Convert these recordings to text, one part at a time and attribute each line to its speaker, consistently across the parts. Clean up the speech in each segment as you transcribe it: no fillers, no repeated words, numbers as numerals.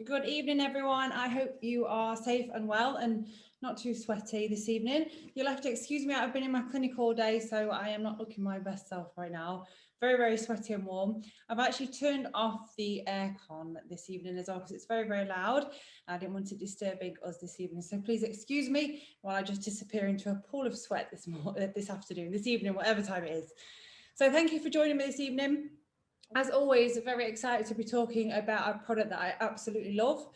Speaker 1: Good evening, everyone. I hope you are safe and well and not too sweaty this evening. You'll have to excuse me, I've been in my clinic all day, so I am not looking my best self right now. Very, very sweaty and warm. I've actually turned off the aircon this evening as well because it's very, very loud. I didn't want it disturbing us this evening. So please excuse me while I just disappear into a pool of sweat this afternoon, this evening, whatever time it is. So thank you for joining me this evening. As always, very excited to be talking about a product that I absolutely love.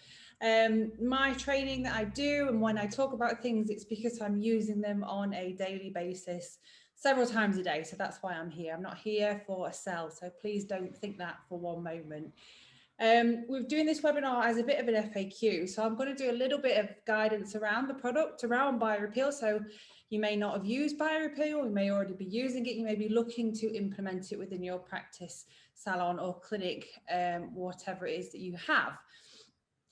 Speaker 1: My training that I do, and when I talk about things, it's because I'm using them on a daily basis, several times a day. So that's why I'm here. I'm not here for a sell. So please don't think that for one moment. We're doing this webinar as a bit of an FAQ. So I'm going to do a little bit of guidance around the product, around Biorepeal. So you may not have used Biorepeal, you may already be using it, you may be looking to implement it within your practice, salon or clinic, whatever it is that you have.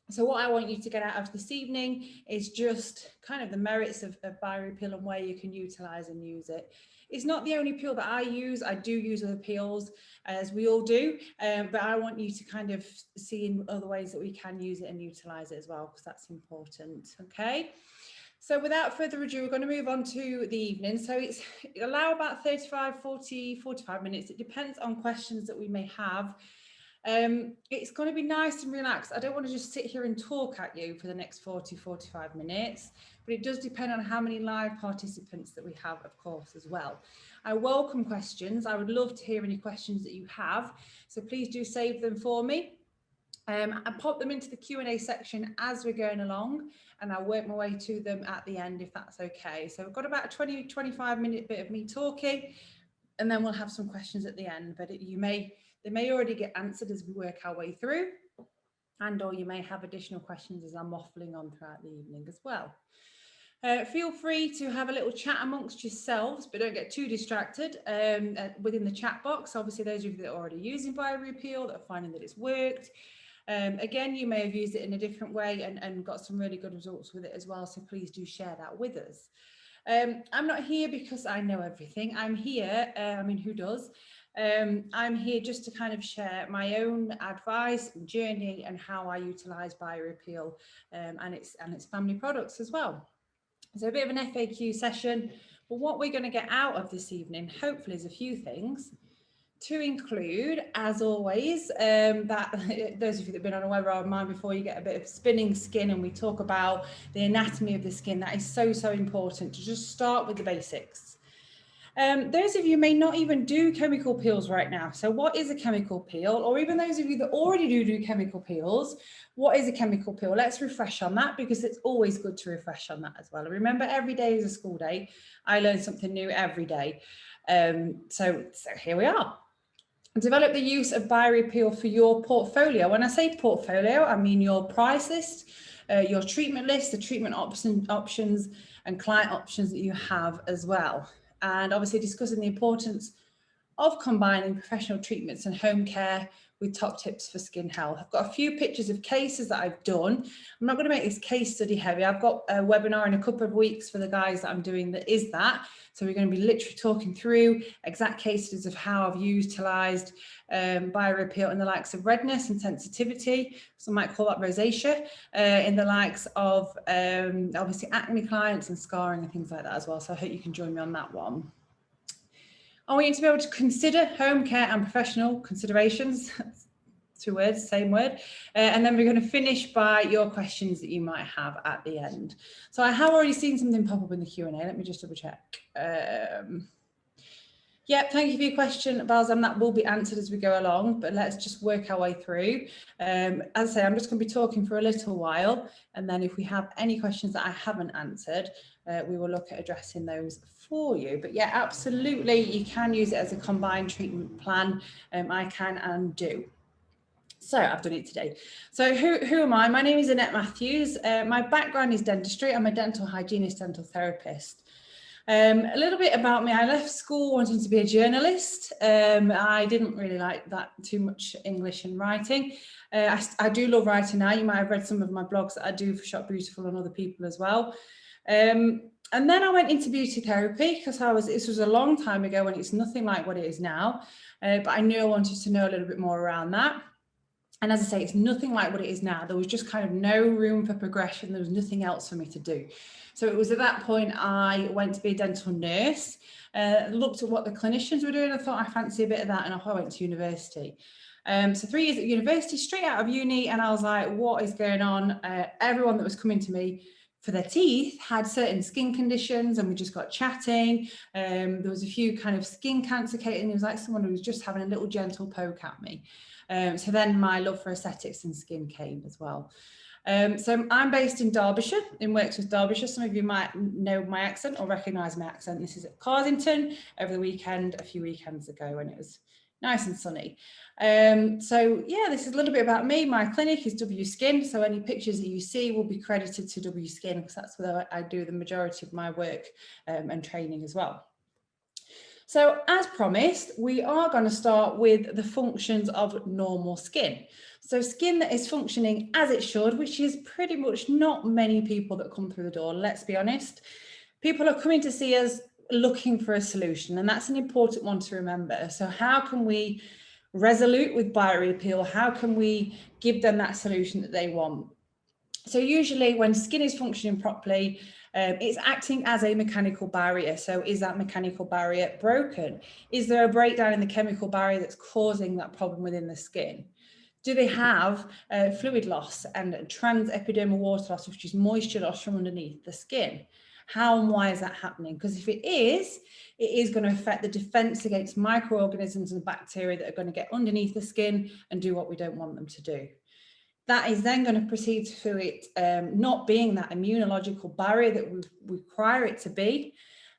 Speaker 1: So what I want you to get out of this evening is just kind of the merits of Biorepeal and where you can utilize and use it. It's not the only peel that I use. I do use other peels, as we all do, but I want you to kind of see in other ways that we can use it and utilize it as well, because that's important. Okay. So without further ado, we're going to move on to the evening. So allow about 35, 40, 45 minutes. It depends on questions that we may have. It's going to be nice and relaxed. I don't want to just sit here and talk at you for the next 40, 45 minutes, but it does depend on how many live participants that we have, of course, as well. I welcome questions. I would love to hear any questions that you have. So please do save them for me. I pop them into the Q&A section as we're going along, and I'll work my way to them at the end if that's okay. So we've got about a 20-25 minute bit of me talking, and then we'll have some questions at the end, but they may already get answered as we work our way through, and or you may have additional questions as I'm waffling on throughout the evening as well. Feel free to have a little chat amongst yourselves, but don't get too distracted within the chat box. Obviously, those of you that are already using BioRePeel, that are finding that it's worked. Again, you may have used it in a different way and got some really good results with it as well. So please do share that with us. I'm not here because I know everything. I'm here, who does? I'm here just to kind of share my own advice and journey and how I utilize Biorepeal and its family products as well. So a bit of an FAQ session, but what we're going to get out of this evening, hopefully, is a few things. To include, as always, that those of you that have been on a webinar of mine before, you get a bit of spinning skin and we talk about the anatomy of the skin. That is so, so important to just start with the basics. Those of you may not even do chemical peels right now. So what is a chemical peel? Or even those of you that already do chemical peels, what is a chemical peel? Let's refresh on that, because it's always good to refresh on that as well. Remember, every day is a school day. I learn something new every day. So here we are. Develop the use of Biorepeal for your portfolio. When I say portfolio, I mean your price list, your treatment list, the treatment options and client options that you have as well. And obviously discussing the importance of combining professional treatments and home care with top tips for skin health. I've got a few pictures of cases that I've done. I'm not going to make this case study heavy. I've got a webinar in a couple of weeks for the guys that I'm doing that is that. So we're going to be literally talking through exact cases of how I've utilised Biorepeal in the likes of redness and sensitivity. Some might call that rosacea, in the likes of obviously acne clients and scarring and things like that as well. So I hope you can join me on that one. I want you to be able to consider home care and professional considerations. Two words, same word. And then we're going to finish by your questions that you might have at the end. So I have already seen something pop up in the Q&A. Let me just double check. Yeah, thank you for your question, Balsam. That will be answered as we go along, but let's just work our way through. As I say, I'm just going to be talking for a little while, and then if we have any questions that I haven't answered, we will look at addressing those for you. But yeah, absolutely, you can use it as a combined treatment plan. I can and do. So I've done it today. So who am I? My name is Annette Matthews. My background is dentistry. I'm a dental hygienist, dental therapist. A little bit about me. I left school wanting to be a journalist. I didn't really like that too much, English and writing. I do love writing now. You might have read some of my blogs that I do for Shop Beautiful and other people as well. And then I went into beauty therapy because this was a long time ago and it's nothing like what it is now. But I knew I wanted to know a little bit more around that. And as I say, it's nothing like what it is now. There was just kind of no room for progression. There was nothing else for me to do. So it was at that point I went to be a dental nurse, looked at what the clinicians were doing. I thought I fancy a bit of that, and off I went to university. So 3 years at university, straight out of uni, and I was like, what is going on? Everyone that was coming to me for their teeth had certain skin conditions, and we just got chatting. There was a few kind of skin cancer cases, and it was like someone who was just having a little gentle poke at me. So then my love for aesthetics and skin came as well. So I'm based in Derbyshire, in Wirksworth, Derbyshire. Some of you might know my accent or recognise my accent. This is at Carsington over the weekend, a few weekends ago, when it was nice and sunny. So yeah, this is a little bit about me. My clinic is W Skin, so any pictures that you see will be credited to W Skin, because that's where I do the majority of my work and training as well. So as promised, we are going to start with the functions of normal skin. So skin that is functioning as it should, which is pretty much not many people that come through the door, let's be honest. People are coming to see us looking for a solution, and that's an important one to remember. So how can we resolute with BioRePeel? How can we give them that solution that they want? So usually when skin is functioning properly, it's acting as a mechanical barrier. So is that mechanical barrier broken? Is there a breakdown in the chemical barrier that's causing that problem within the skin? Do they have fluid loss and trans-epidermal water loss, which is moisture loss from underneath the skin? How and why is that happening? Because if it is going to affect the defense against microorganisms and bacteria that are going to get underneath the skin and do what we don't want them to do. That is then going to proceed through it not being that immunological barrier that we require it to be.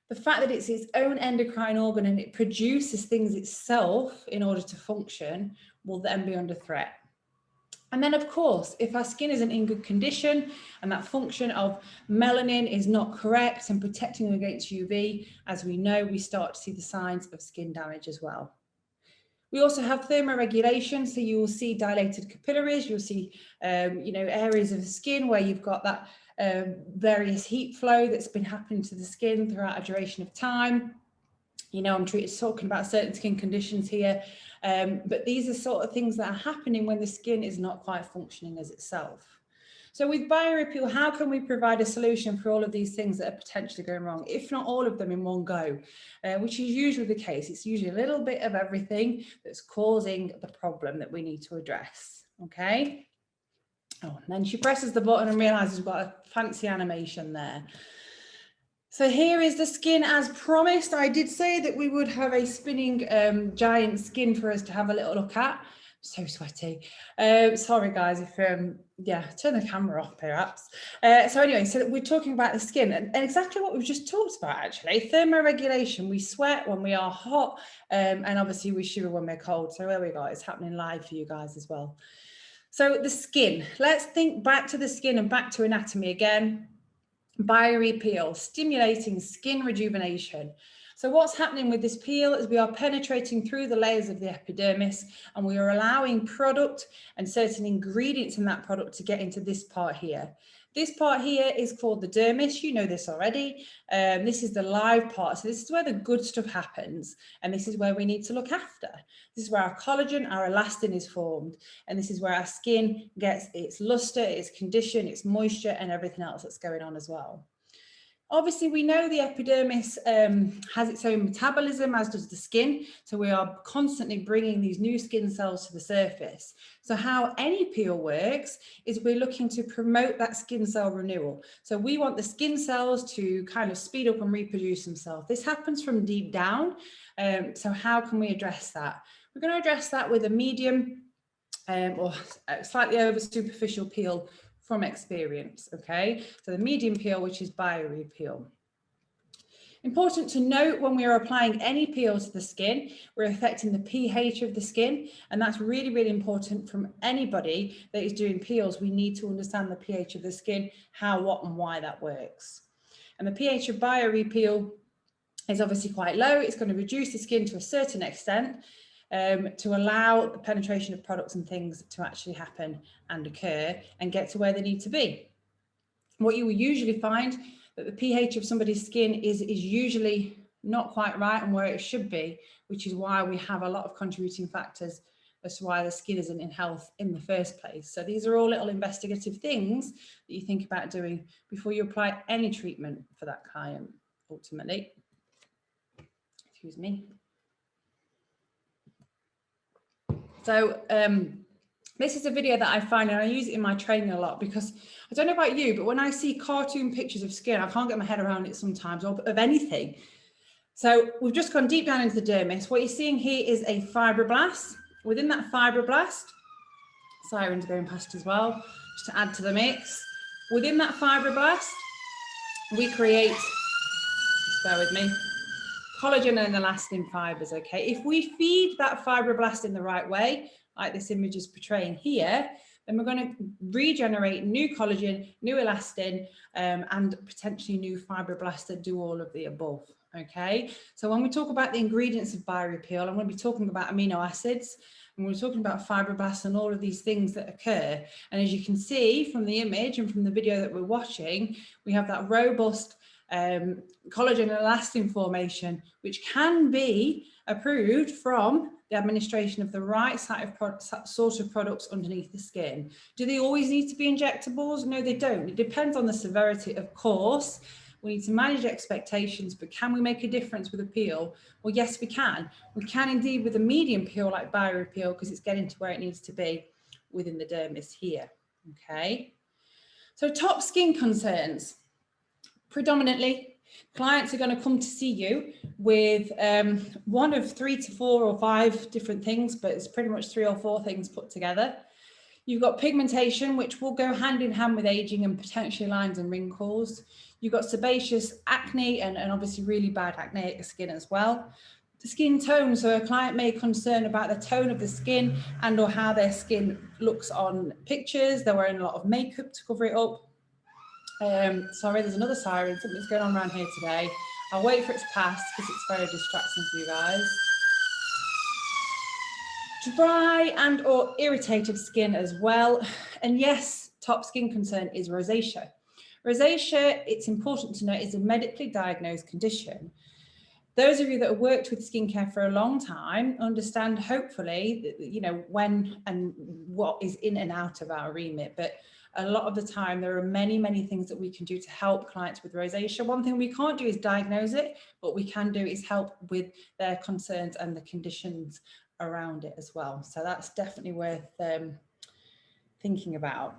Speaker 1: The fact that it's its own endocrine organ and it produces things itself in order to function will then be under threat. And then, of course, if our skin isn't in good condition and that function of melanin is not correct and protecting against UV, as we know, we start to see the signs of skin damage as well. We also have thermoregulation, so you will see dilated capillaries, you'll see areas of the skin where you've got that various heat flow that's been happening to the skin throughout a duration of time. You know, I'm talking about certain skin conditions here, but these are sort of things that are happening when the skin is not quite functioning as itself. So with BioRepeal, how can we provide a solution for all of these things that are potentially going wrong, if not all of them in one go, which is usually the case. It's usually a little bit of everything that's causing the problem that we need to address, okay? Oh, and then she presses the button and realizes we've got a fancy animation there. So here is the skin as promised. I did say that we would have a spinning giant skin for us to have a little look at. So sweaty. Sorry guys, if yeah, turn the camera off perhaps. So anyway, so we're talking about the skin and exactly what we've just talked about actually. Thermoregulation, we sweat when we are hot and obviously we shiver when we're cold. So there we go, it's happening live for you guys as well. So the skin, let's think back to the skin and back to anatomy again. BioRePeel, stimulating skin rejuvenation. So what's happening with this peel is we are penetrating through the layers of the epidermis and we are allowing product and certain ingredients in that product to get into this part here. This part here is called the dermis. You know this already. This is the live part. So this is where the good stuff happens. And this is where we need to look after. This is where our collagen, our elastin is formed. And this is where our skin gets its luster, its condition, its moisture, and everything else that's going on as well. Obviously, we know the epidermis has its own metabolism, as does the skin. So we are constantly bringing these new skin cells to the surface. So how any peel works is we're looking to promote that skin cell renewal. So we want the skin cells to kind of speed up and reproduce themselves. This happens from deep down. So how can we address that? We're going to address that with a medium or slightly over superficial peel from experience, okay? So the medium peel, which is BioRePeel. Important to note when we are applying any peel to the skin, we're affecting the pH of the skin, and that's really, really important from anybody that is doing peels. We need to understand the pH of the skin, how, what, and why that works. And the pH of BioRePeel is obviously quite low. It's going to reduce the skin to a certain extent, to allow the penetration of products and things to actually happen and occur and get to where they need to be. What you will usually find that the pH of somebody's skin is usually not quite right and where it should be, which is why we have a lot of contributing factors as to why the skin isn't in health in the first place. So these are all little investigative things that you think about doing before you apply any treatment for that client, ultimately. Excuse me. So this is a video that I find, and I use it in my training a lot, because I don't know about you, but when I see cartoon pictures of skin, I can't get my head around it sometimes, or of anything. So we've just gone deep down into the dermis. What you're seeing here is a fibroblast. Within that fibroblast, sirens going past as well, just to add to the mix. Within that fibroblast, we create, just bear with me, collagen and elastin fibers, okay? If we feed that fibroblast in the right way, like this image is portraying here, then we're going to regenerate new collagen, new elastin, and potentially new fibroblasts that do all of the above, okay? So when we talk about the ingredients of BioRepeal, I'm going to be talking about amino acids, and we're talking about fibroblasts and all of these things that occur. And as you can see from the image and from the video that we're watching, we have that robust collagen and elastin formation, which can be approved from the administration of the right sort of products underneath the skin. Do they always need to be injectables? No, they don't. It depends on the severity, of course. We need to manage expectations, but can we make a difference with a peel? Well, yes, we can. We can indeed with a medium peel like BioRepeal, because it's getting to where it needs to be within the dermis here, okay? So top skin concerns. Predominantly, clients are going to come to see you with one of 3 to 4 or 5 different things, but it's pretty much 3 or 4 things put together. You've got pigmentation, which will go hand in hand with aging and potentially lines and wrinkles. You've got sebaceous acne and obviously really bad acneic skin as well. The skin tone, so a client may concern about the tone of the skin and or how their skin looks on pictures. They're wearing a lot of makeup to cover it up. Sorry, there's another siren, something's going on around here today. I'll wait for it to pass because it's very distracting for you guys. Dry and or irritated skin as well. And yes, top skin concern is rosacea. Rosacea, it's important to note, is a medically diagnosed condition. Those of you that have worked with skincare for a long time understand, hopefully, you know, when and what is in and out of our remit. But a lot of the time, there are many, many things that we can do to help clients with rosacea. One thing we can't do is diagnose it. What we can do is help with their concerns and the conditions around it as well. So that's definitely worth thinking about.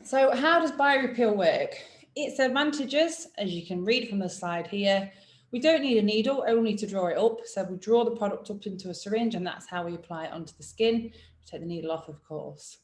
Speaker 1: So how does BioRepeal work? Its advantages, as you can read from the slide here, we don't need a needle, only to draw it up. So we draw the product up into a syringe and that's how we apply it onto the skin. We take the needle off, of course.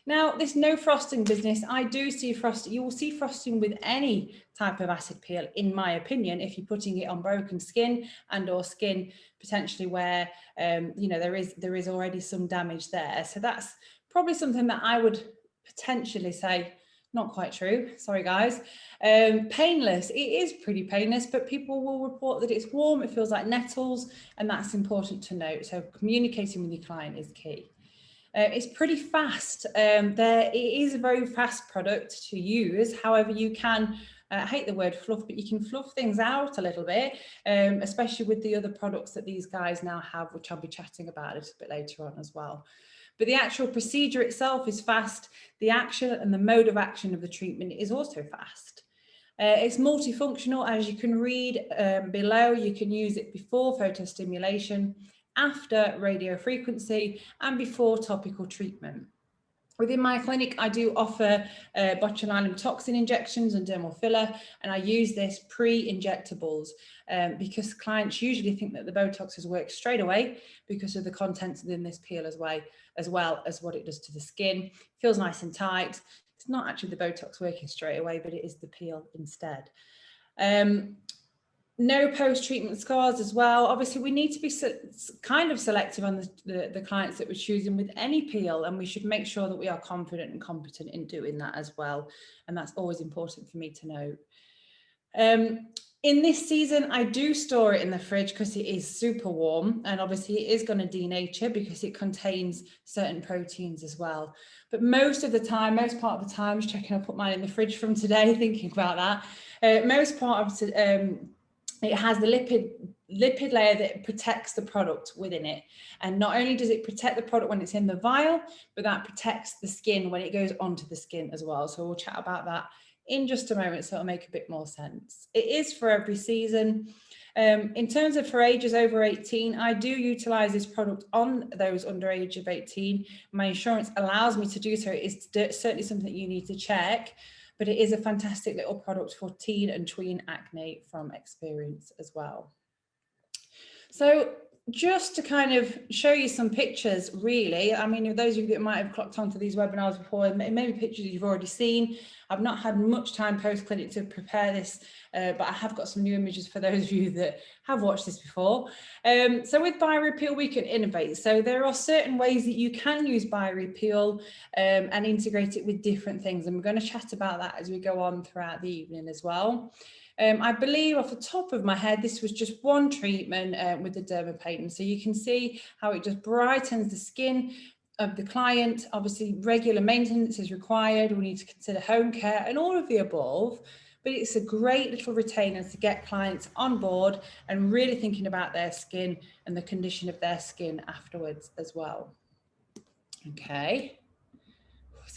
Speaker 1: Now, this no frosting business, I do see frosting. You will see frosting with any type of acid peel, in my opinion, if you're putting it on broken skin and or skin potentially where, you know, there is already some damage there. So that's probably something that I would potentially say, not quite true, sorry guys. Painless, it is pretty painless, but people will report that it's warm, it feels like nettles, and that's important to note. So communicating with your client is key. It's pretty fast. It is a very fast product to use. However, you can, I hate the word fluff, but you can fluff things out a little bit, especially with the other products that these guys now have, which I'll be chatting about a little bit later on as well. But the actual procedure itself is fast. The action and the mode of action of the treatment is also fast. It's multifunctional, as you can read below. You can use it before photostimulation, after radiofrequency, and before topical treatment. Within my clinic, I do offer botulinum toxin injections and dermal filler, and I use this pre-injectables because clients usually think that the Botox has worked straight away because of the contents within this peel as well as what it does to the skin. It feels nice and tight. It's not actually the Botox working straight away, but it is the peel instead. No post-treatment scars as well. Obviously, we need to be kind of selective on the clients that we're choosing with any peel, and we should make sure that we are confident and competent in doing that as well. And that's always important for me to note. In this season, I do store it in the fridge because it is super warm, and obviously it is going to denature because it contains certain proteins as well. But most of the time, most part of the time, just checking, I put mine in the fridge from today, thinking about that. Most part of it has the lipid layer that protects the product within it. And not only does it protect the product when it's in the vial, but that protects the skin when it goes onto the skin as well. So we'll chat about that in just a moment, so it'll make a bit more sense. It is for every season. In terms of for ages over 18, I do utilize this product on those under age of 18. My insurance allows me to do so. It's certainly something that you need to check, but it is a fantastic little product for teen and tween acne from experience as well. So just to kind of show you some pictures, really, I mean, those of you that might have clocked onto these webinars before, it may be pictures you've already seen. I've not had much time post-clinic to prepare this, but I have got some new images for those of you that have watched this before. So with Biorepeal, we can innovate. So there are certain ways that you can use Biorepeal and integrate it with different things. And we're going to chat about that as we go on throughout the evening as well. I believe off the top of my head, this was just one treatment with the dermaplatin. So you can see how it just brightens the skin of the client. Obviously, regular maintenance is required. We need to consider home care and all of the above. But it's a great little retainer to get clients on board and really thinking about their skin and the condition of their skin afterwards as well. Okay.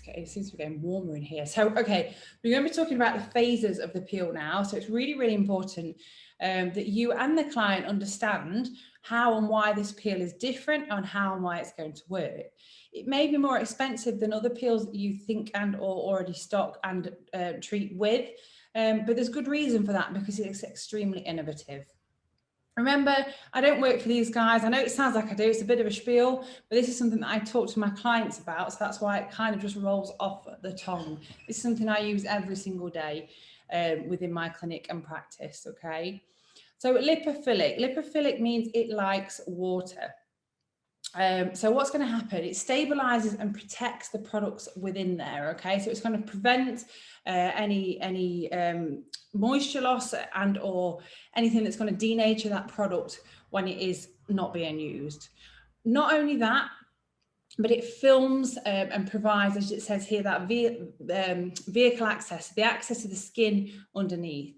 Speaker 1: It seems to be getting warmer in here. So, okay, we're going to be talking about the phases of the peel now. So it's really, really important that you and the client understand how and why this peel is different and how and why it's going to work. It may be more expensive than other peels that you think and or already stock and treat with, but there's good reason for that because it's extremely innovative. Remember, I don't work for these guys. I know it sounds like I do. It's a bit of a spiel, but this is something that I talk to my clients about. So that's why it kind of just rolls off the tongue. It's something I use every single day within my clinic and practice, okay? So lipophilic. Lipophilic means it likes water. So what's going to happen? It stabilizes and protects the products within there, okay? So it's going to prevent any moisture loss and or anything that's going to denature that product when it is not being used. Not only that, but it films and provides, as it says here, that vehicle access, the access to the skin underneath.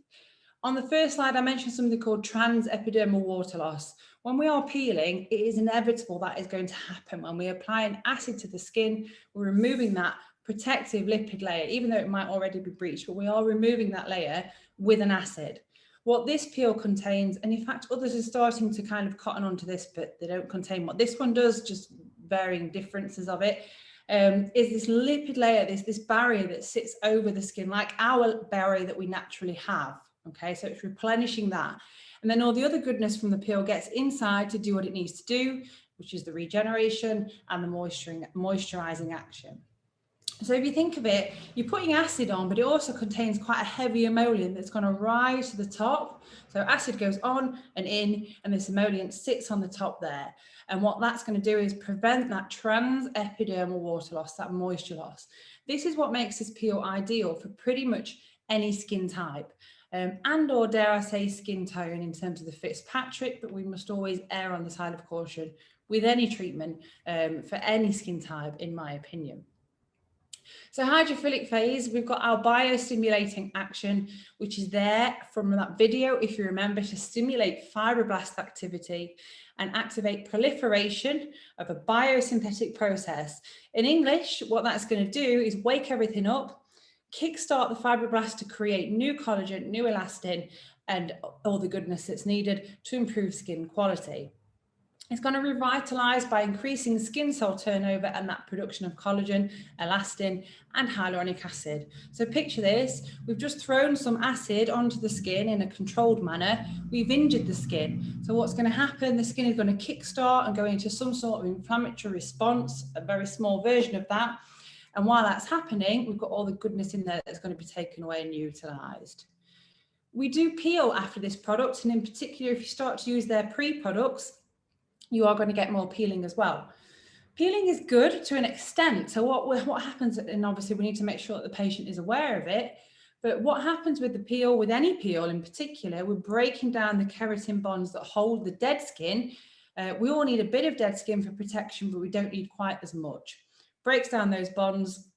Speaker 1: On the first slide, I mentioned something called trans-epidermal water loss. When we are peeling, it is inevitable that is going to happen. When we apply an acid to the skin, we're removing that protective lipid layer, even though it might already be breached, but we are removing that layer with an acid. What this peel contains, and in fact, others are starting to kind of cotton onto this, but they don't contain what this one does, just varying differences of it, is this lipid layer, this barrier that sits over the skin, like our barrier that we naturally have. Okay, so it's replenishing that. And then all the other goodness from the peel gets inside to do what it needs to do, which is the regeneration and the moisturizing action. So if you think of it, you're putting acid on, but it also contains quite a heavy emollient that's going to rise to the top. So acid goes on and in, and this emollient sits on the top there. And what that's going to do is prevent that trans-epidermal water loss, that moisture loss. This is what makes this peel ideal for pretty much any skin type. And or dare I say skin tone in terms of the Fitzpatrick, but we must always err on the side of caution with any treatment for any skin type, in my opinion. So hydrophilic phase, we've got our biostimulating action, which is there from that video, if you remember, to stimulate fibroblast activity and activate proliferation of a biosynthetic process. In English, what that's going to do is wake everything up, kickstart the fibroblast to create new collagen, new elastin, and all the goodness that's needed to improve skin quality. It's going to revitalize by increasing skin cell turnover and that production of collagen, elastin, and hyaluronic acid. So picture this, we've just thrown some acid onto the skin in a controlled manner. We've injured the skin. So what's going to happen? The skin is going to kickstart and go into some sort of inflammatory response, a very small version of that. And while that's happening, we've got all the goodness in there that's going to be taken away and utilized. We do peel after this product, and in particular, if you start to use their pre-products, you are going to get more peeling as well. Peeling is good to an extent. So what happens, and obviously we need to make sure that the patient is aware of it, but what happens with the peel, with any peel in particular, we're breaking down the keratin bonds that hold the dead skin. We all need a bit of dead skin for protection, but we don't need quite as much. Breaks down those bonds,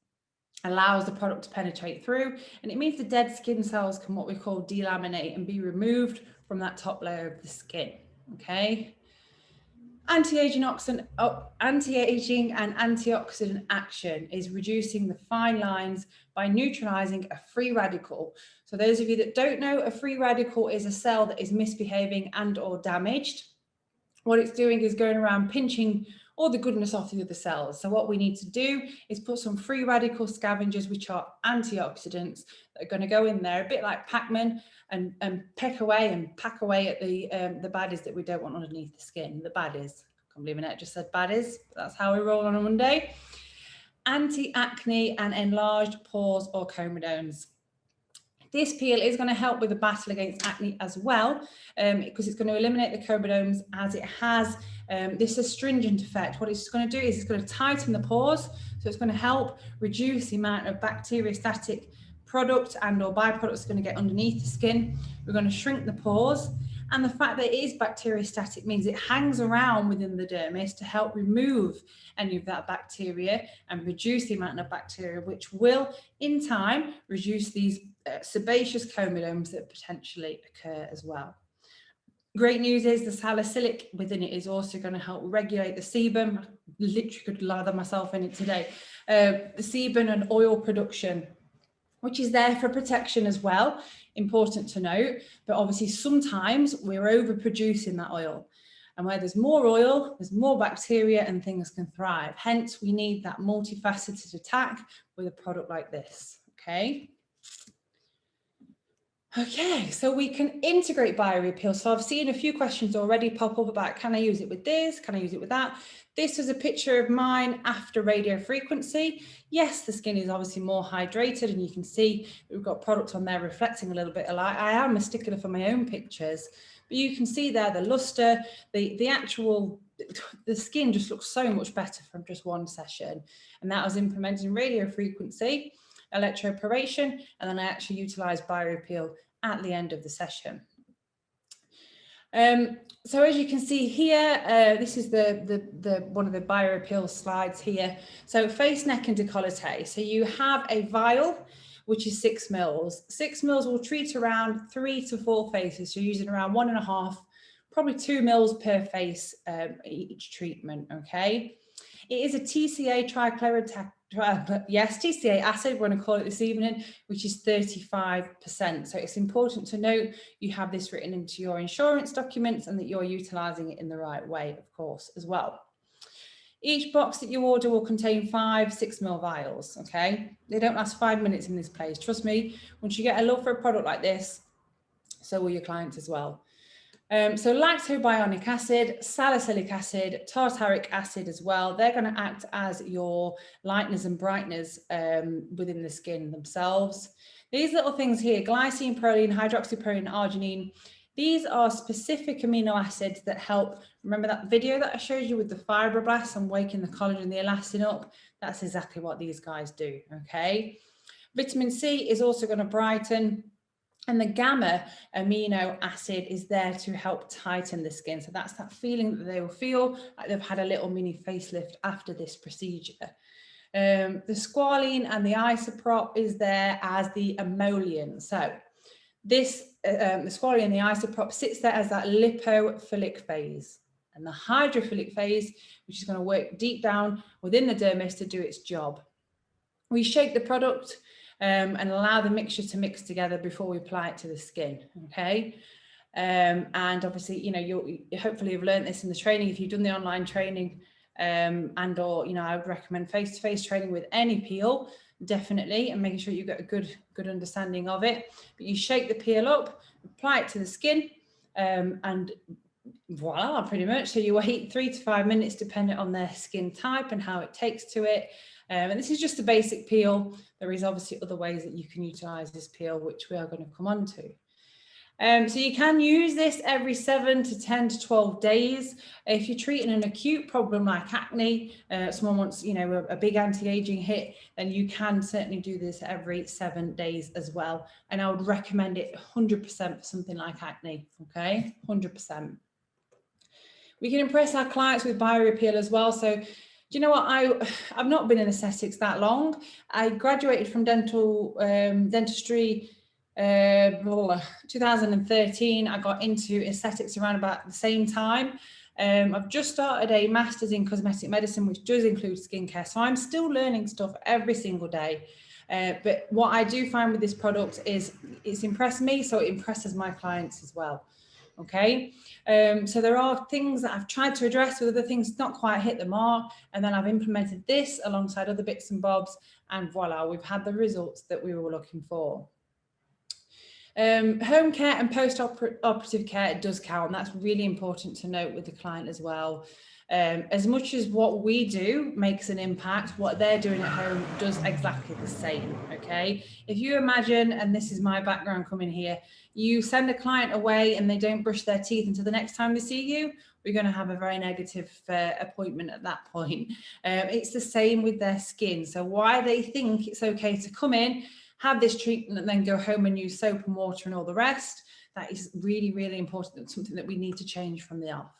Speaker 1: allows the product to penetrate through, and it means the dead skin cells can what we call delaminate and be removed from that top layer of the skin. okay? Anti-aging and antioxidant action is reducing the fine lines by neutralizing a free radical. So those of you that don't know, a free radical is a cell that is misbehaving and or damaged. What it's doing is going around pinching all the goodness off the other cells. So what we need to do is put some free radical scavengers, which are antioxidants, that are going to go in there, a bit like Pac-Man, and peck away and pack away at the baddies that we don't want underneath the skin, the baddies. I can't believe Annette just said baddies, but that's how we roll on a Monday. Anti-acne and enlarged pores or comedones. This peel is going to help with the battle against acne as well, because it's going to eliminate the comedones as it has this astringent effect. What it's going to do is it's going to tighten the pores, so it's going to help reduce the amount of bacteriostatic product and or byproducts going to get underneath the skin. We're going to shrink the pores, and the fact that it is bacteriostatic means it hangs around within the dermis to help remove any of that bacteria and reduce the amount of bacteria, which will in time reduce these sebaceous comedones that potentially occur as well. Great news is the salicylic within it is also going to help regulate the sebum. I literally could lather myself in it today. The sebum and oil production, which is there for protection as well, important to note, but obviously sometimes we're overproducing that oil. And where there's more oil, there's more bacteria and things can thrive. Hence, we need that multifaceted attack with a product like this, okay? Okay, so we can integrate Biorepeal. So I've seen a few questions already pop up about, can I use it with this? Can I use it with that? This was a picture of mine after radio frequency. Yes, the skin is obviously more hydrated, and you can see we've got product on there reflecting a little bit alike. I am a stickler for my own pictures, but you can see there the luster, the skin just looks so much better from just one session. And that was implemented in radio frequency, electroporation, and then I actually utilized Biorepeal at the end of the session. So as you can see here, this is the one of the Biorepeal slides here. So face, neck and décolleté. So you have a vial, which is 6 mils. 6 mils will treat around 3 to 4 faces. So you're using around 1.5, probably 2 mils per face each treatment, okay? It is a TCA TCA acid, we're going to call it this evening, which is 35%. So it's important to note you have this written into your insurance documents and that you're utilising it in the right way, of course, as well. Each box that you order will contain 5 6 ml vials, okay? They don't last 5 minutes in this place. Trust me, once you get a love for a product like this, so will your clients as well. So lactobionic acid, salicylic acid, tartaric acid as well. They're going to act as your lighteners and brighteners within the skin themselves. These little things here, glycine, proline, hydroxyproline, arginine, these are specific amino acids that help. Remember that video that I showed you with the fibroblasts and waking the collagen, the elastin up? That's exactly what these guys do, okay? Vitamin C is also going to brighten. And the gamma amino acid is there to help tighten the skin. So that's that feeling that they will feel like they've had a little mini facelift after this procedure. The squalene and the isoprop is there as the emollient. So this, the squalene and the isoprop sits there as that lipophilic phase. And the hydrophilic phase, which is going to work deep down within the dermis to do its job. We shake the product and allow the mixture to mix together before we apply it to the skin, okay? And obviously, you know, you hopefully you've learned this in the training. If you've done the online training and or, you know, I would recommend face-to-face training with any peel, definitely, and making sure you get a good understanding of it. But you shake the peel up, apply it to the skin, and voila, pretty much. So you wait 3 to 5 minutes, depending on their skin type and how it takes to it. And this is just a basic peel. There is obviously other ways that you can utilize this peel, which we are going to come on to. So you can use this every 7 to 10 to 12 days. If you're treating an acute problem like acne, someone wants, you know, a big anti-aging hit, then you can certainly do this every 7 days as well. And I would recommend it 100% for something like acne, okay? 100%. We can impress our clients with Biorepeal as well. So, do you know what? I've not been in aesthetics that long. I graduated from dentistry 2013, I got into aesthetics around about the same time. I've just started a master's in cosmetic medicine, which does include skincare. So I'm still learning stuff every single day. But what I do find with this product is it's impressed me, so it impresses my clients as well. Okay, so there are things that I've tried to address with other things not quite hit the mark, and then I've implemented this alongside other bits and bobs, and voila, we've had the results that we were looking for. Home care and post-operative care does count, and that's really important to note with the client as well. As much as what we do makes an impact, what they're doing at home does exactly the same, okay? If you imagine, and this is my background coming here, you send a client away and they don't brush their teeth until the next time they see you, we're going to have a very negative appointment at that point. It's the same with their skin. So why they think it's okay to come in, have this treatment and then go home and use soap and water and all the rest, that is really, really important. It's something that we need to change from the off.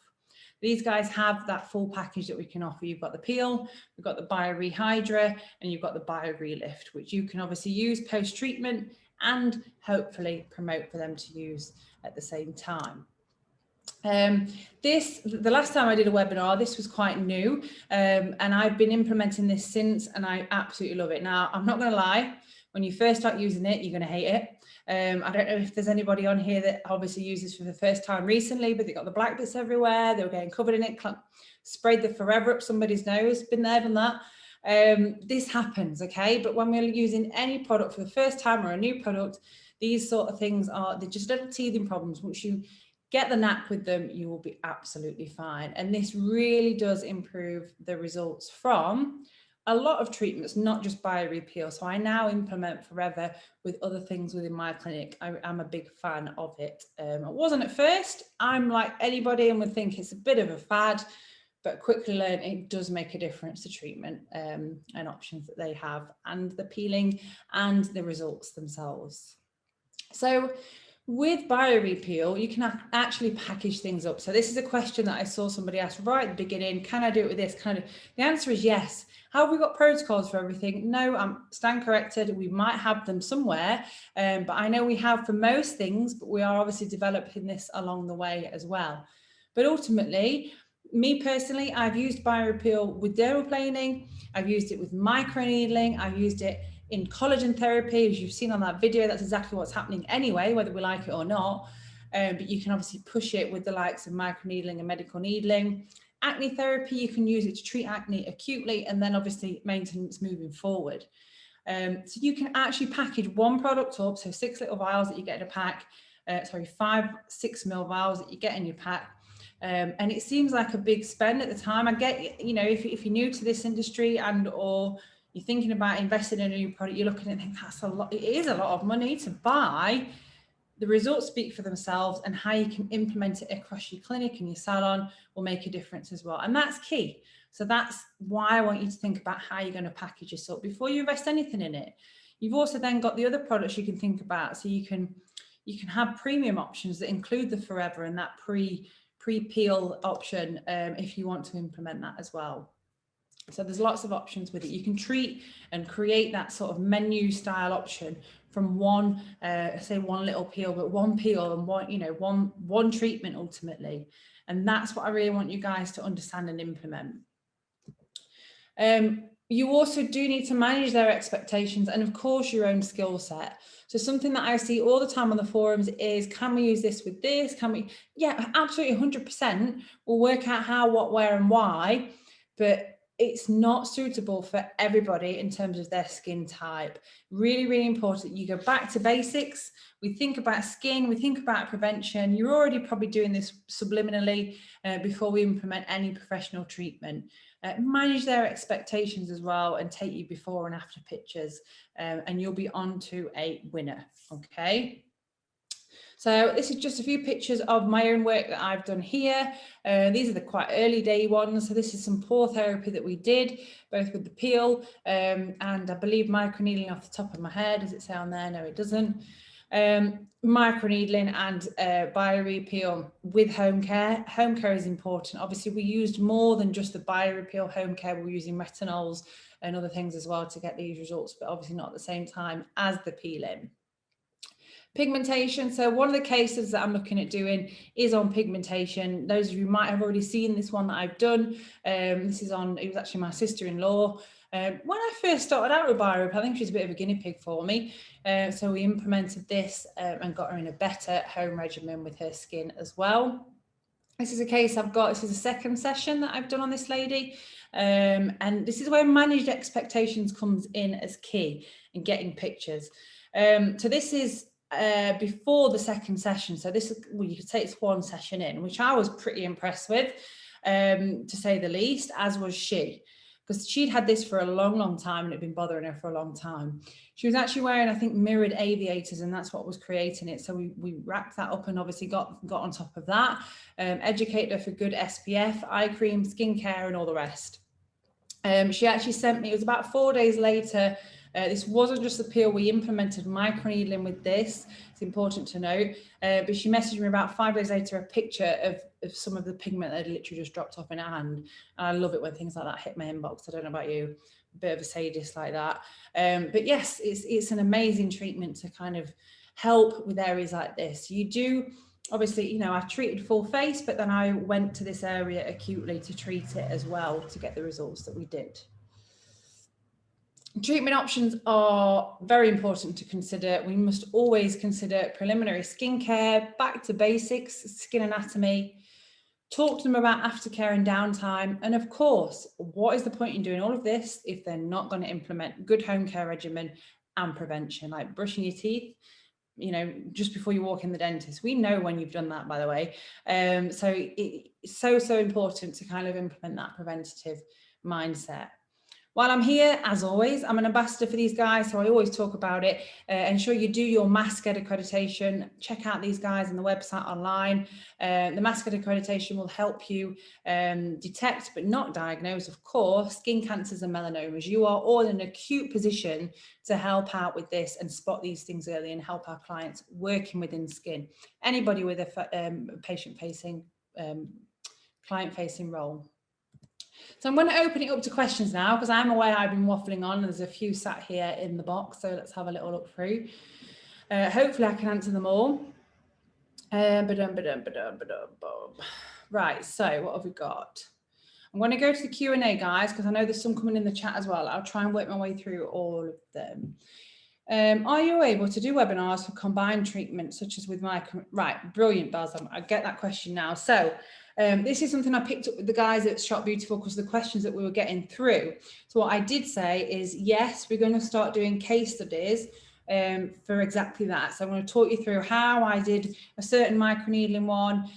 Speaker 1: These guys have that full package that we can offer. You've got the peel, we've got the BioRehydra, and you've got the BioRelift, which you can obviously use post-treatment and hopefully promote for them to use at the same time. The last time I did a webinar, this was quite new, and I've been implementing this since, and I absolutely love it. Now, I'm not going to lie, when you first start using it, you're going to hate it. I don't know if there's anybody on here that obviously uses for the first time recently, but they got the black bits everywhere. They were getting covered in it, sprayed the forever up somebody's nose, been there, done that. This happens, okay? But when we're using any product for the first time or a new product, these sort of things they're just little teething problems. Once you get the knack with them, you will be absolutely fine. And this really does improve the results from a lot of treatments, not just Biorepeal. So I now implement forever with other things within my clinic. I'm a big fan of it. I wasn't at first. I'm like anybody and would think it's a bit of a fad, but quickly learn it does make a difference to treatment and options that they have, and the peeling and the results themselves. So with Biorepeal, you can actually package things up. So this is a question that I saw somebody ask right at the beginning. Can I do it with this? The answer is yes. How have we got protocols for everything? No, I'm stand corrected. We might have them somewhere, but I know we have for most things, but we are obviously developing this along the way as well. But ultimately, me personally, I've used Biorepeal with dermal planing. I've used it with microneedling. I've used it in collagen therapy, as you've seen on that video. That's exactly what's happening anyway, whether we like it or not. But you can obviously push it with the likes of microneedling and medical needling. Acne therapy, you can use it to treat acne acutely, and then obviously maintenance moving forward. So you can actually package one product up, so 6 little vials that you get in a pack, 5 6 ml vials that you get in your pack. And it seems like a big spend at the time. I get, you know, if you're new to this industry and or you're thinking about investing in a new product, you're looking at it and think that's a lot. It is a lot of money to buy. The results speak for themselves, and how you can implement it across your clinic and your salon will make a difference as well. And that's key. So that's why I want you to think about how you're going to package this up before you invest anything in it. You've also then got the other products you can think about. So you can have premium options that include the forever and that pre-peel option if you want to implement that as well. So there's lots of options with it. You can treat and create that sort of menu style option from one, say one little peel, but one peel and one, you know, one treatment ultimately. And that's what I really want you guys to understand and implement. You also do need to manage their expectations and of course your own skill set. So something that I see all the time on the forums is, can we use this with this? Can we? Yeah, absolutely 100%. We'll work out how, what, where and why, but it's not suitable for everybody in terms of their skin type. Really, really important that you go back to basics. We think about skin, we think about prevention. You're already probably doing this subliminally before we implement any professional treatment. Manage their expectations as well and take you before and after pictures and you'll be on to a winner, okay? So this is just a few pictures of my own work that I've done here. These are the quite early day ones. So this is some pore therapy that we did, both with the peel and I believe microneedling off the top of my head. Does it say on there? No, it doesn't. Microneedling and Biorepeal with home care. Home care is important. Obviously, we used more than just the Biorepeal home care. We're using retinols and other things as well to get these results, but obviously not at the same time as the peeling. Pigmentation. So one of the cases that I'm looking at doing is on pigmentation. Those of you might have already seen this one that I've done. This is on, it was actually my sister-in-law. When I first started out with Biorepeal, I think she's a bit of a guinea pig for me. So we implemented this and got her in a better home regimen with her skin as well. This is a case I've got, this is a second session that I've done on this lady. And this is where managed expectations comes in as key in getting pictures. So this is before the second session. So this is, well, you could say it's one session in, which I was pretty impressed with, to say the least, as was she. Because she'd had this for a long, long time and it'd been bothering her for a long time. She was actually wearing, I think, mirrored aviators, and that's what was creating it. So we wrapped that up and obviously got on top of that, educated her for good SPF, eye cream, skincare, and all the rest. She actually sent me, it was about 4 days later. This wasn't just the peel, we implemented microneedling with this. It's important to note. But she messaged me about 5 days later a picture of some of the pigment that had literally just dropped off in her hand. And I love it when things like that hit my inbox. I don't know about you, a bit of a sadist like that. But yes, it's an amazing treatment to kind of help with areas like this. You do, obviously, you know, I treated full face, but then I went to this area acutely to treat it as well to get the results that we did. Treatment options are very important to consider. We must always consider preliminary skincare, back to basics, skin anatomy, talk to them about aftercare and downtime. And of course, what is the point in doing all of this if they're not going to implement good home care regimen and prevention, like brushing your teeth, you know, just before you walk in the dentist. We know when you've done that, by the way. So it's so important to kind of implement that preventative mindset. While I'm here, as always, I'm an ambassador for these guys, so I always talk about it. Ensure you do your MassGet accreditation. Check out these guys on the website online. The MassGet accreditation will help you detect, but not diagnose, of course, skin cancers and melanomas. You are all in an acute position to help out with this and spot these things early and help our clients working within skin. Anybody with a patient-facing, client-facing role. So I'm going to open it up to questions now, because I'm aware I've been waffling on and there's a few sat here in the box. So let's have a little look through. Hopefully I can answer them all. Right, so what have we got? I'm going to go to the Q&A, guys, because I know there's some coming in the chat as well. I'll try and work my way through all of them. Are you able to do webinars for combined treatment, such as with right, brilliant, Baz. I get that question now. So this is something I picked up with the guys at Shop Beautiful because of the questions that we were getting through. So what I did say is, yes, we're going to start doing case studies for exactly that. So I'm going to talk you through how I did a certain microneedling one,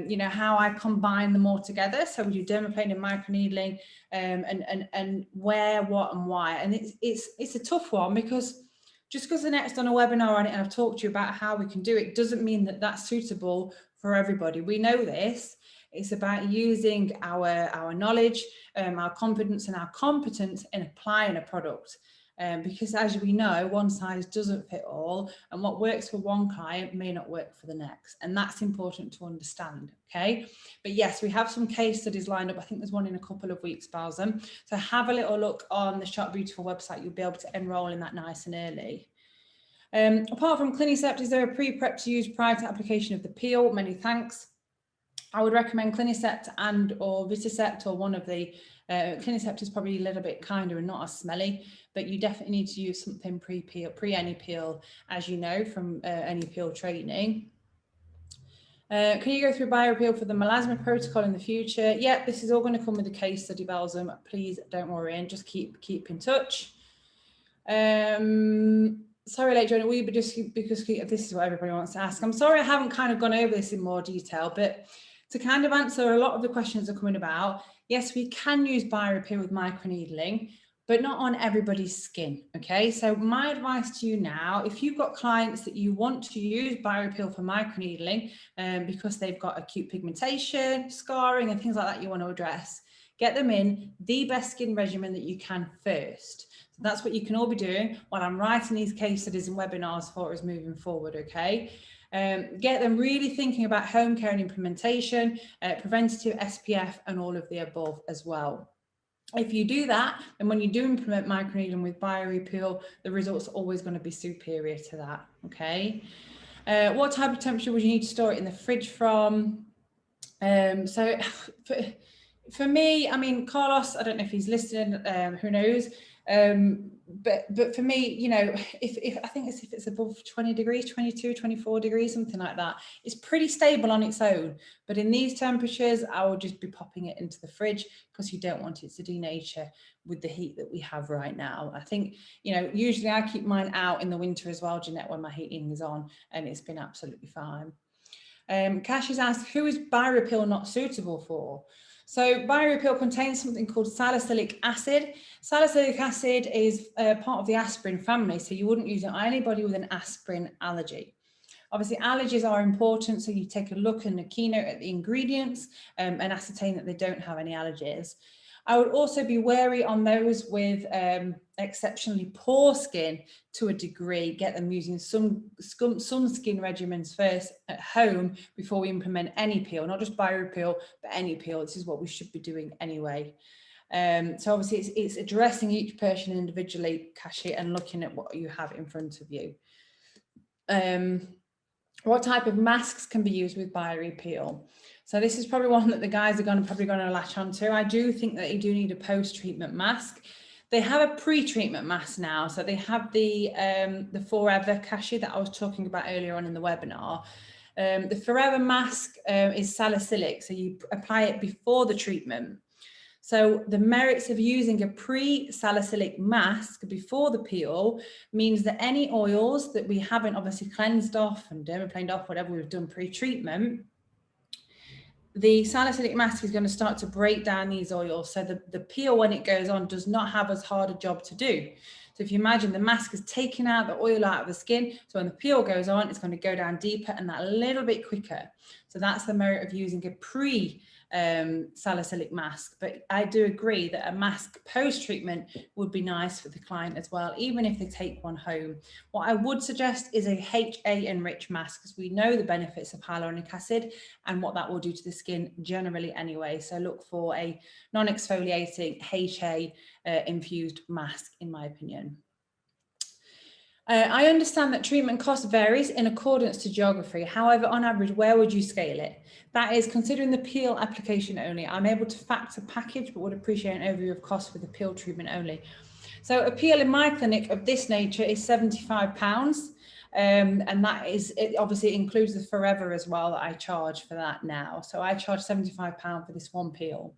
Speaker 1: you know, how I combine them all together. So we do dermaplane and microneedling, and where, what, and why. And it's a tough one, because just because Annette's done a webinar on it and I've talked to you about how we can do it doesn't mean that that's suitable for everybody. We know this. It's about using our knowledge, our confidence and our competence in applying a product. Because as we know, one size doesn't fit all, and what works for one client may not work for the next. And that's important to understand, okay? But yes, we have some case studies lined up. I think there's one in a couple of weeks, Balsam. So have a little look on the Shop Beautiful website. You'll be able to enroll in that nice and early. Apart from Clinicept, is there a pre-prep to use prior to application of the peel? Many thanks. I would recommend Clinicept and or Vitacept, or one of the, Clinicept is probably a little bit kinder and not as smelly, but you definitely need to use something pre-peel, pre-any peel, as you know from any peel training. Can you go through Biorepeal for the melasma protocol in the future? Yep, this is all going to come with a case study, Balsam. Please don't worry and just keep in touch. Sorry, late joiner, will you be just because this is what everybody wants to ask. I'm sorry I haven't kind of gone over this in more detail, but to kind of answer a lot of the questions that are coming about, yes, we can use Biorepeal with microneedling, but not on everybody's skin, okay? So my advice to you now, if you've got clients that you want to use Biorepeal for microneedling because they've got acute pigmentation, scarring and things like that you want to address, get them in the best skin regimen that you can first. So that's what you can all be doing while I'm writing these case studies and webinars for us moving forward, okay? Get them really thinking about home care and implementation, preventative SPF and all of the above as well. If you do that, then when you do implement microneedling with BioRePeel, the results are always going to be superior to that, okay? What type of temperature would you need to store it in the fridge from? So for me, I mean, Carlos, I don't know if he's listening, who knows? But for me, you know, if I think if it's above 20 degrees, 22, 24 degrees, something like that, it's pretty stable on its own. But in these temperatures, I would just be popping it into the fridge because you don't want it to denature with the heat that we have right now. I think, you know, usually I keep mine out in the winter as well, Jeanette, when my heating is on, and it's been absolutely fine. Cash has asked, who is Biorepeal not suitable for? So Biorepeal contains something called salicylic acid. Salicylic acid is part of the aspirin family, so you wouldn't use it on anybody with an aspirin allergy. Obviously, allergies are important, so you take a look and a keynote at the ingredients and ascertain that they don't have any allergies. I would also be wary on those with exceptionally poor skin to a degree, get them using some skin regimens first at home before we implement any peel, not just BioRepeal, but any peel. This is what we should be doing anyway. So obviously it's addressing each person individually, Kashi, and looking at what you have in front of you. What type of masks can be used with BioRepeal? So this is probably one that the guys are probably going to latch onto. I do think that you do need a post-treatment mask. They have a pre-treatment mask now. So they have the Forever Kashi that I was talking about earlier on in the webinar. The Forever mask is salicylic, so you apply it before the treatment. So the merits of using a pre-salicylic mask before the peel means that any oils that we haven't obviously cleansed off and dermaplaned off, whatever we've done pre-treatment, the salicylic mask is going to start to break down these oils. So the peel, when it goes on, does not have as hard a job to do. So if you imagine the mask is taking out the oil out of the skin, so when the peel goes on, it's going to go down deeper and that a little bit quicker. So that's the merit of using a pre-salicylic mask. But I do agree that a mask post-treatment would be nice for the client as well, even if they take one home. What I would suggest is a HA-enriched mask, because we know the benefits of hyaluronic acid and what that will do to the skin generally anyway. So look for a non-exfoliating HA infused mask, in my opinion. I understand that treatment cost varies in accordance to geography. However, on average, where would you scale it? That is, considering the peel application only. I'm able to factor package, but would appreciate an overview of cost for the peel treatment only. So a peel in my clinic of this nature is £75. And that is, it obviously includes the Forever as well that I charge for that now. So I charge £75 for this one peel.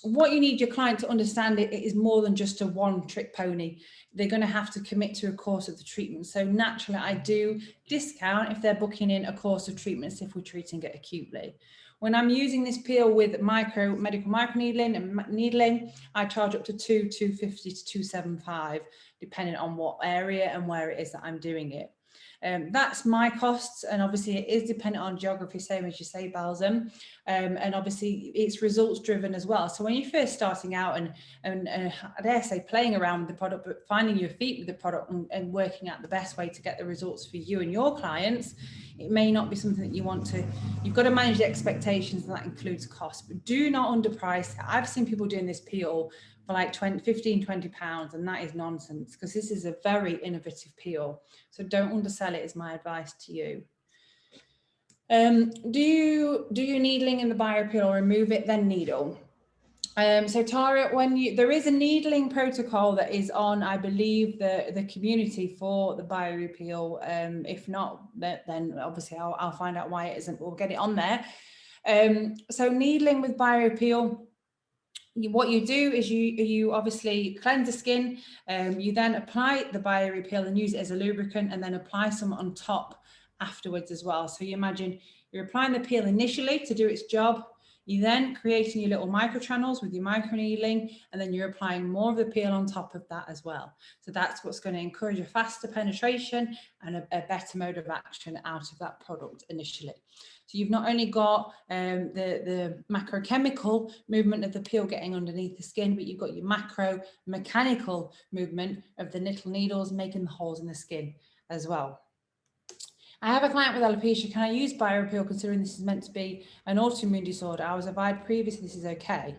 Speaker 1: What you need your client to understand, it is more than just a one-trick pony. They're going to have to commit to a course of the treatment. So naturally, I do discount if they're booking in a course of treatments if we're treating it acutely. When I'm using this peel with medical microneedling and needling, I charge up to £250 to £275, depending on what area and where it is that I'm doing it. That's my costs, and obviously it is dependent on geography, same as you say, Balsam, and obviously it's results driven as well. So when you're first starting out and I dare say playing around with the product, but finding your feet with the product and working out the best way to get the results for you and your clients, it may not be something that you want to. You've got to manage the expectations, and that includes cost, but do not underprice it. I've seen people doing this peel for like 15, 20 pounds, and that is nonsense, because this is a very innovative peel. So don't undersell it is my advice to you. Do you needling in the BioRepeal or remove it, then needle? So Tara, there is a needling protocol that is on, I believe, the community for the BioRepeal. If not, then obviously I'll find out why it isn't. We'll get it on there. So needling with BioRepeal, what you do is you obviously cleanse the skin, you then apply the BioRepeal and use it as a lubricant, and then apply some on top afterwards as well. So you imagine you're applying the peel initially to do its job, you then creating your little microchannels with your microneedling, and then you're applying more of the peel on top of that as well. So that's what's going to encourage a faster penetration and a better mode of action out of that product initially. So you've not only got the macrochemical movement of the peel getting underneath the skin, but you've got your macro mechanical movement of the little needles making the holes in the skin as well. I have a client with alopecia. Can I use BioRepeal considering this is meant to be an autoimmune disorder? I was advised previously this is okay.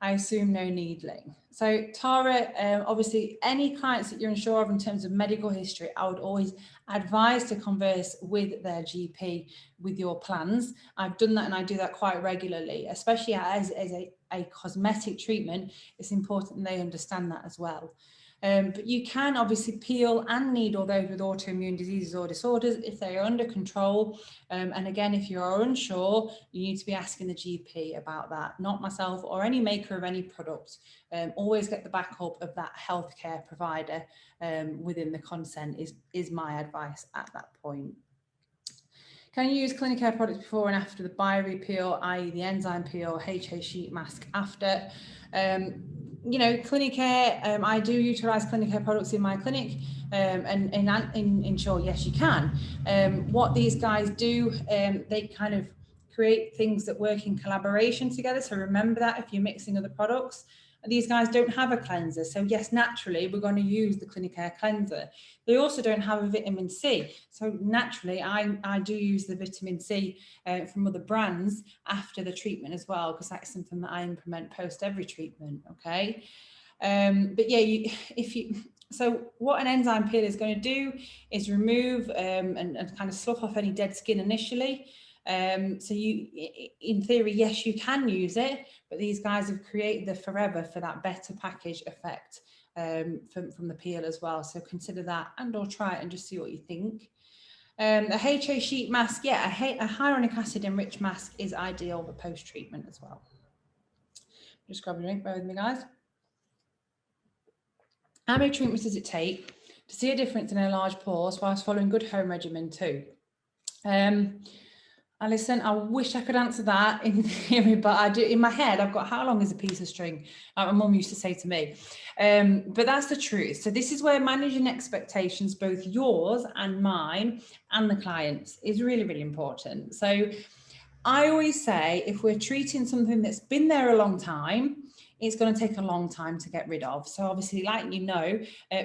Speaker 1: I assume no needling. So Tara, obviously any clients that you're unsure of in terms of medical history, I would always advise to converse with their GP with your plans. I've done that and I do that quite regularly, especially as a cosmetic treatment. It's important they understand that as well. But you can obviously peel and needle those with autoimmune diseases or disorders if they are under control. And again, if you are unsure, you need to be asking the GP about that, not myself or any maker of any product. Always get the backup of that healthcare provider within the consent is my advice at that point. Can you use Clinicare products before and after the BioRePeel, i.e. the enzyme peel, HA sheet mask after? You know, Clinicare, I do utilize Clinicare products in my clinic, and ensure, yes, you can. What these guys do, they kind of create things that work in collaboration together. So remember that if you're mixing other products. These guys don't have a cleanser. So yes, naturally, we're going to use the Clinicare cleanser. They also don't have a vitamin C. So naturally, I do use the vitamin C from other brands after the treatment as well, because that's something that I implement post every treatment, okay? But yeah, so what an enzyme peel is going to do is remove and kind of slough off any dead skin initially. So you, in theory, yes, you can use it, but these guys have created the forever for that better package effect from the peel as well. So consider that and or try it and just see what you think. The HA sheet mask, yeah, a hyaluronic acid enriched mask is ideal for post-treatment as well. Just grab a drink, bear with me, guys. How many treatments does it take to see a difference in enlarged pores whilst following good home regimen too? Alison, I wish I could answer that in theory, but I do in my head. I've got how long is a piece of string, like my mum used to say to me. But that's the truth. So this is where managing expectations, both yours and mine and the clients, is really, really important. So I always say if we're treating something that's been there a long time, it's going to take a long time to get rid of. So obviously, like you know,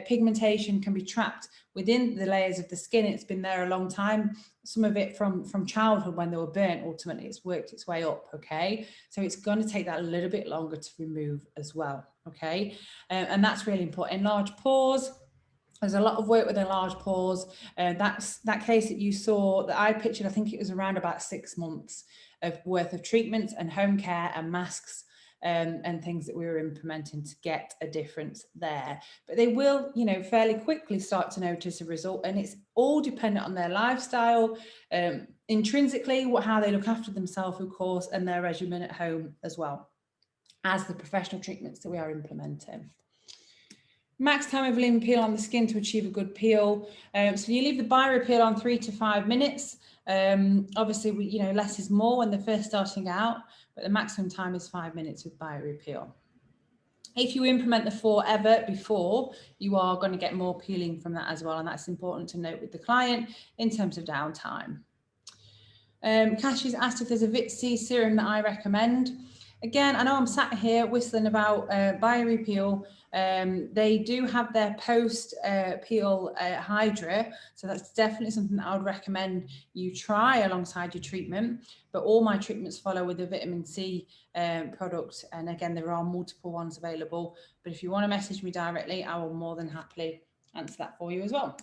Speaker 1: pigmentation can be trapped within the layers of the skin. It's been there a long time. Some of it from childhood when they were burnt, ultimately it's worked its way up, okay? So it's going to take that a little bit longer to remove as well, okay? And that's really important. Enlarged pores, there's a lot of work with enlarged pores. That case that you saw, that I pictured, I think it was around about 6 months of worth of treatments and home care and masks and things that we were implementing to get a difference there. But they will, you know, fairly quickly start to notice a result, and it's all dependent on their lifestyle, intrinsically, how they look after themselves, of course, and their regimen at home as well as the professional treatments that we are implementing. Max time of leaving peel on the skin to achieve a good peel. So you leave the Biorepeal on 3 to 5 minutes. Obviously, you know, less is more when they're first starting out, but the maximum time is 5 minutes with Biorepeal. If you implement the forever before, you are going to get more peeling from that as well, and that's important to note with the client in terms of downtime. Cashy's asked if there's a Vit C serum that I recommend. Again, I know I'm sat here whistling about Biorepeal. They do have their post-peel Hydra, so that's definitely something that I would recommend you try alongside your treatment. But all my treatments follow with a vitamin C product, and again, there are multiple ones available. But if you want to message me directly, I will more than happily answer that for you as well.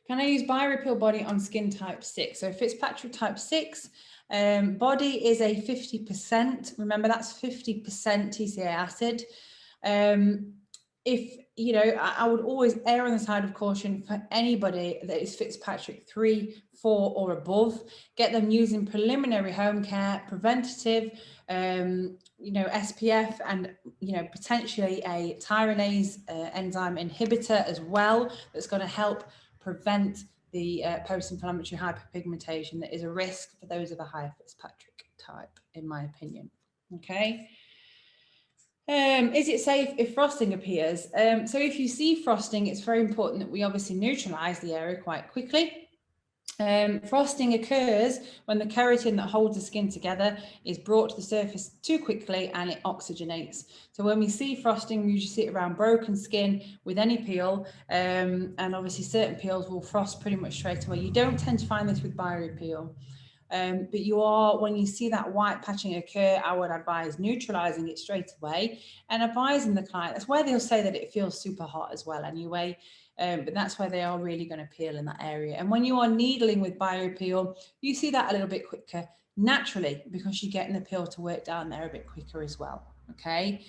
Speaker 1: Can I use Biorepeal body on skin type 6? So Fitzpatrick type 6, body is a 50%. Remember, that's 50% TCA acid. If, you know, I would always err on the side of caution for anybody that is Fitzpatrick 3, 4 or above. Get them using preliminary home care, preventative, you know, SPF, and, you know, potentially a tyranase enzyme inhibitor as well, that's going to help prevent the post-inflammatory hyperpigmentation that is a risk for those of a higher Fitzpatrick type, in my opinion. Okay. Is it safe if frosting appears? So if you see frosting, it's very important that we obviously neutralize the area quite quickly. Frosting occurs when the keratin that holds the skin together is brought to the surface too quickly and it oxygenates. So when we see frosting, we usually see it around broken skin with any peel, and obviously certain peels will frost pretty much straight away. You don't tend to find this with Biorepeal. But you are, when you see that white patching occur, I would advise neutralizing it straight away and advising the client. That's where they'll say that it feels super hot as well anyway. But that's where they are really going to peel in that area. And when you are needling with Biorepeal, you see that a little bit quicker naturally, because you're getting the peel to work down there a bit quicker as well. Okay.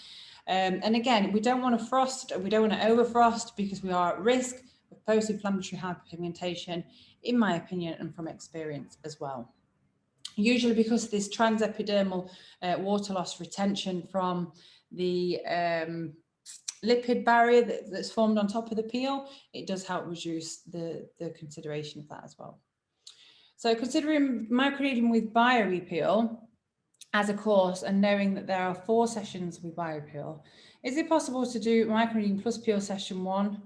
Speaker 1: And again, we don't want to frost, we don't want to overfrost, because we are at risk of post-inflammatory hyperpigmentation, in my opinion, and from experience as well. Usually because of this transepidermal water loss retention from the lipid barrier that's formed on top of the peel, it does help reduce the consideration of that as well. So considering microneedling with Biorepeal as a course and knowing that there are 4 sessions with Biorepeal, is it possible to do microneedling plus peel session 1?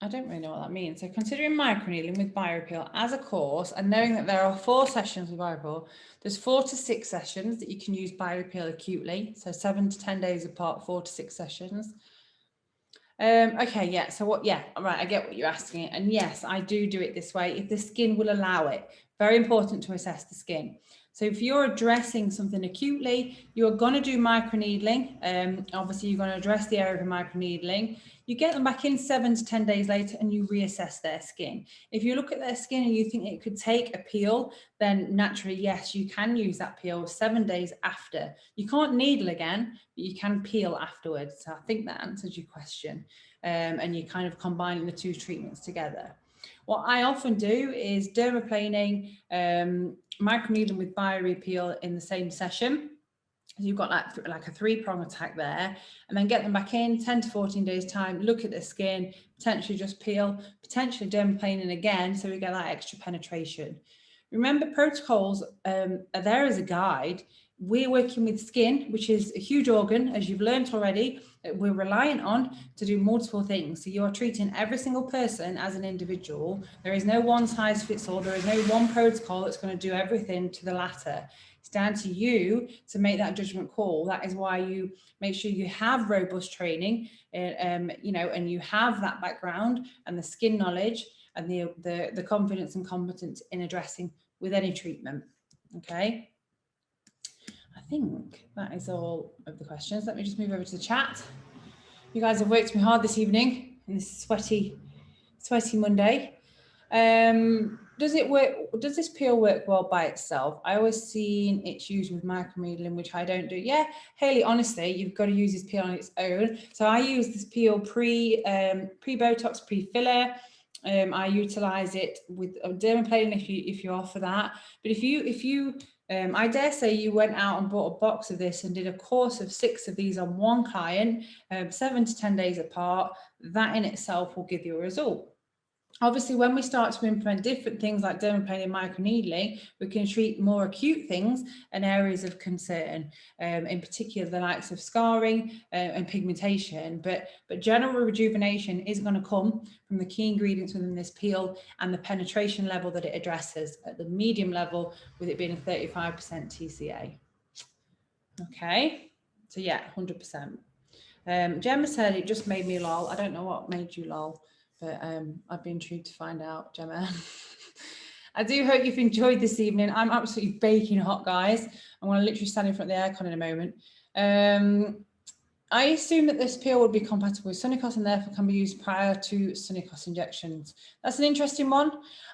Speaker 1: I don't really know what that means. So considering microneedling with Biorepeal as a course and knowing that there are 4 sessions with Biorepeal, there's 4 to 6 sessions that you can use Biorepeal acutely. So 7 to 10 days apart, 4 to 6 sessions. Okay, yeah, so what, yeah, all right, I get what you're asking. And yes, I do it this way if the skin will allow it. Very important to assess the skin. So if you're addressing something acutely, you're going to do microneedling. Obviously, you're going to address the area of microneedling. You get them back in 7 to 10 days later and you reassess their skin. If you look at their skin and you think it could take a peel, then naturally, yes, you can use that peel 7 days after. You can't needle again, but you can peel afterwards. So I think that answers your question. And you're kind of combining the 2 treatments together. What I often do is dermaplaning, microneedling with Biorepeal in the same session. So you've got like a 3-prong attack there, and then get them back in 10 to 14 days time, look at the skin, potentially just peel, potentially dermaplaning again, so we get that extra penetration. Remember, protocols are there as a guide. We're working with skin, which is a huge organ, as you've learned already, that we're reliant on to do multiple things. So you're treating every single person as an individual. There is no one size fits all. There is no one protocol that's going to do everything to the latter. It's down to you to make that judgment call. That is why you make sure you have robust training, you know, and you have that background and the skin knowledge and the confidence and competence in addressing with any treatment. Okay. I think that is all of the questions. Let me just move over to the chat. You guys have worked me hard this evening in this sweaty Monday. Does it work? Does this peel work well by itself? I always seen it's used with microneedling, which I don't do. Yeah, Hayley, honestly, you've got to use this peel on its own. So I use this peel pre-Botox, pre-filler. I utilize it with dermaplaning if you offer that. But if you I dare say you went out and bought a box of this and did a course of 6 of these on one client, 7 to 10 days apart, that in itself will give you a result. Obviously, when we start to implement different things like dermaplaning and microneedling, we can treat more acute things and areas of concern, in particular the likes of scarring and pigmentation. But general rejuvenation is going to come from the key ingredients within this peel and the penetration level that it addresses at the medium level, with it being a 35% TCA. Okay, so yeah, 100%. Gemma said it just made me lol. I don't know what made you lol, but I'd be intrigued to find out, Gemma. I do hope you've enjoyed this evening. I'm absolutely baking hot, guys. I'm going to literally stand in front of the aircon in a moment. I assume that this peel would be compatible with Sunnicos and therefore can be used prior to Sunnicos injections. That's an interesting one.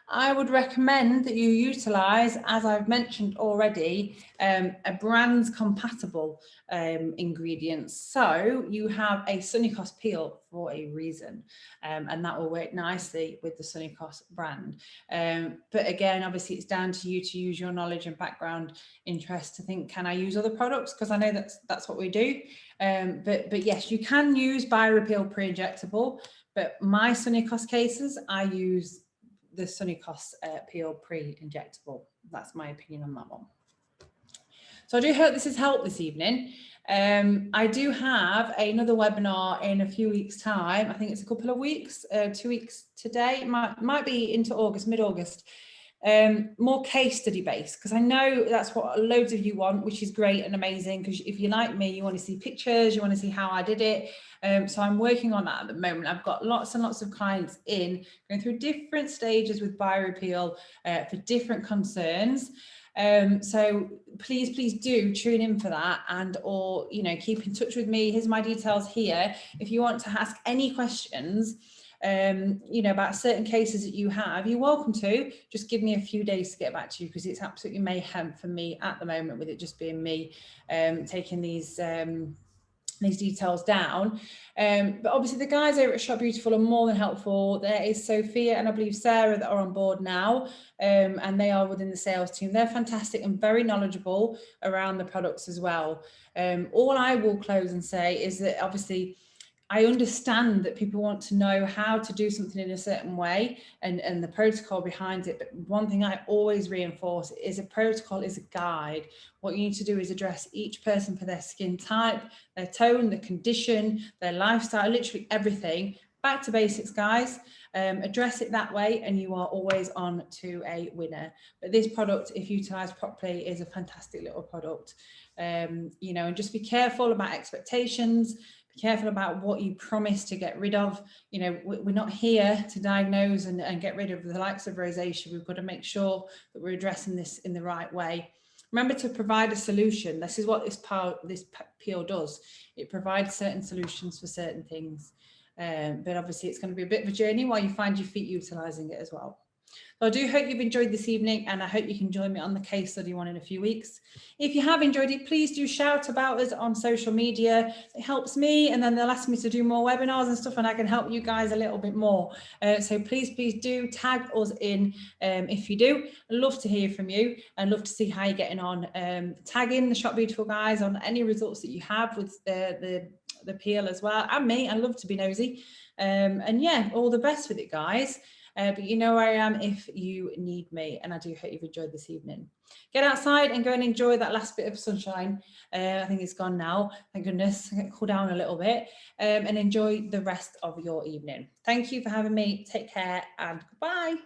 Speaker 1: I would recommend that you utilise, as I've mentioned already, a brands compatible ingredients. So you have a Sunnicos peel for a reason, and that will work nicely with the Sunnicos brand. But again, obviously it's down to you to use your knowledge and background interest to think, can I use other products? Because I know that's what we do. But yes, you can use Biorepeal pre-injectable, but my Sunnicos cases, I use the Sunnicos peel pre-injectable. That's my opinion on that one. So I do hope this has helped this evening. I do have another webinar in a few weeks' time. I think it's a couple of weeks, 2 weeks today. It might be into August, mid-August, more case study based, because I know that's what loads of you want, which is great and amazing, because if you're like me, you want to see pictures, you want to see how I did it. So I'm working on that at the moment. I've got lots and lots of clients in going through different stages with Biorepeal for different concerns. So please do tune in for that, and or keep in touch with me. Here's my details here if you want to ask any questions about certain cases that you have. You're welcome to just give me a few days to get back to you, because it's absolutely mayhem for me at the moment, with it just being me taking these details down. But obviously the guys over at Shop Beautiful are more than helpful. There is Sophia and I believe Sarah that are on board now, and they are within the sales team. They're fantastic and very knowledgeable around the products as well. All I will close and say is that obviously I understand that people want to know how to do something in a certain way and the protocol behind it. But one thing I always reinforce is a protocol is a guide. What you need to do is address each person for their skin type, their tone, the condition, their lifestyle, literally everything. Back to basics, guys. Address it that way and you are always on to a winner. But this product, if utilised properly, is a fantastic little product. And just be careful about expectations. Be careful about what you promise to get rid of. We're not here to diagnose and get rid of the likes of rosacea. We've got to make sure that we're addressing this in the right way. Remember to provide a solution. This is what this peel does. It provides certain solutions for certain things. But obviously it's going to be a bit of a journey while you find your feet utilising it as well. So I do hope you've enjoyed this evening, and I hope you can join me on the case study one in a few weeks. If you have enjoyed it, please do shout about us on social media. It helps me, and then they'll ask me to do more webinars and stuff, and I can help you guys a little bit more. So please do tag us in if you do. I'd love to hear from you and love to see how you're getting on. Tag in the Shop Beautiful guys on any results that you have with the peel as well, and me. I love to be nosy. And yeah, all the best with it, guys. But you know where I am if you need me, and I do hope you've enjoyed this evening. Get outside and go and enjoy that last bit of sunshine. I think it's gone now, thank goodness. Cool down a little bit, and enjoy the rest of your evening. Thank you for having me. Take care and goodbye.